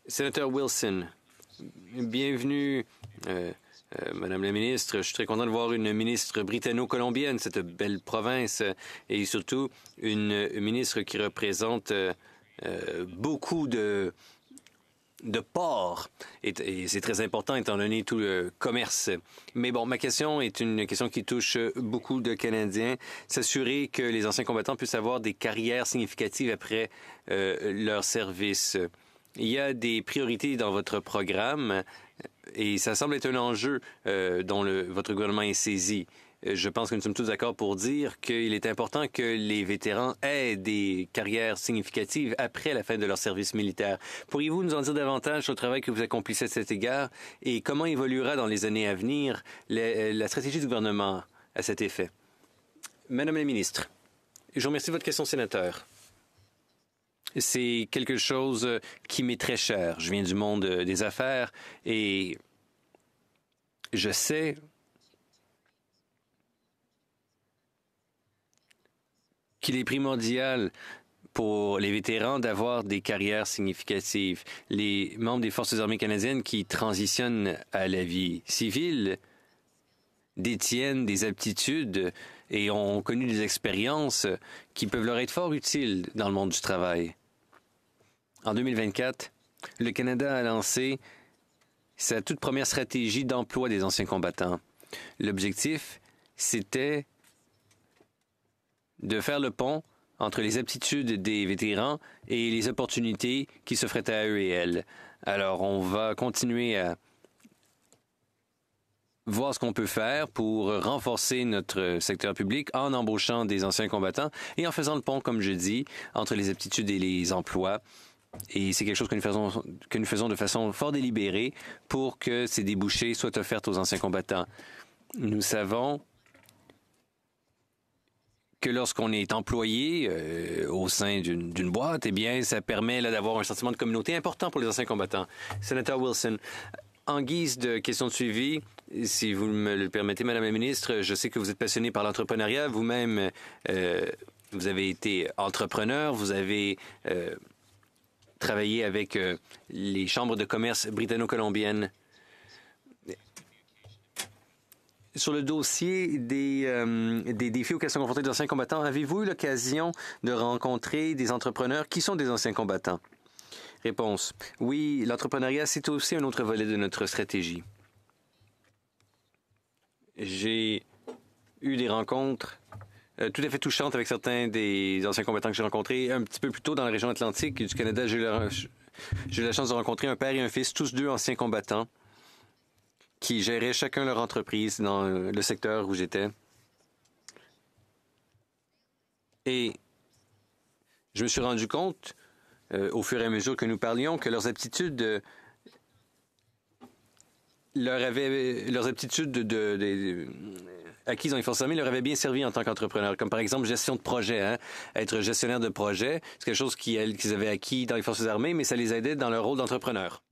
Sénateur Wilson, bienvenue, Madame la ministre. Je suis très content de voir une ministre britanno-colombienne, cette belle province, et surtout une ministre qui représente beaucoup de ports. Et c'est très important étant donné tout le commerce. Mais bon, ma question est une question qui touche beaucoup de Canadiens. S'assurer que les anciens combattants puissent avoir des carrières significatives après leur service. Il y a des priorités dans votre programme et ça semble être un enjeu dont votre gouvernement est saisi. Je pense que nous sommes tous d'accord pour dire qu'il est important que les vétérans aient des carrières significatives après la fin de leur service militaire. Pourriez-vous nous en dire davantage sur le travail que vous accomplissez à cet égard et comment évoluera dans les années à venir la stratégie du gouvernement à cet effet? Madame la ministre, je vous remercie de votre question, sénateur. C'est quelque chose qui m'est très cher. Je viens du monde des affaires et je sais qu'il est primordial pour les vétérans d'avoir des carrières significatives. Les membres des Forces armées canadiennes qui transitionnent à la vie civile détiennent des aptitudes et ont connu des expériences qui peuvent leur être fort utiles dans le monde du travail. En 2024, le Canada a lancé sa toute première stratégie d'emploi des anciens combattants. L'objectif, c'était de faire le pont entre les aptitudes des vétérans et les opportunités qui s'offraient à eux et elles. Alors, on va continuer à voir ce qu'on peut faire pour renforcer notre secteur public en embauchant des anciens combattants et en faisant le pont, comme je dis, entre les aptitudes et les emplois. Et c'est quelque chose que nous faisons de façon fort délibérée pour que ces débouchés soient offerts aux anciens combattants. Nous savons que lorsqu'on est employé au sein d'une boîte, eh bien, ça permet d'avoir un sentiment de communauté important pour les anciens combattants. Sénateur Wilson, en guise de question de suivi, si vous me le permettez, Madame la ministre, je sais que vous êtes passionné par l'entrepreneuriat. Vous-même, vous avez été entrepreneur, vous avez travaillé avec les chambres de commerce britanno-colombiennes. Sur le dossier des défis auxquels sont confrontés les anciens combattants, avez-vous eu l'occasion de rencontrer des entrepreneurs qui sont des anciens combattants? Réponse. Oui, l'entrepreneuriat, c'est aussi un autre volet de notre stratégie. J'ai eu des rencontres tout à fait touchantes avec certains des anciens combattants que j'ai rencontrés un petit peu plus tôt dans la région atlantique du Canada. J'ai eu la chance de rencontrer un père et un fils, tous deux anciens combattants, qui géraient chacun leur entreprise dans le secteur où j'étais. Et je me suis rendu compte, au fur et à mesure que nous parlions, que leurs aptitudes acquises dans les forces armées leur avaient bien servi en tant qu'entrepreneurs, comme par exemple gestion de projet. Être gestionnaire de projet, c'est quelque chose qu'ils avaient acquis dans les forces armées, mais ça les aidait dans leur rôle d'entrepreneur.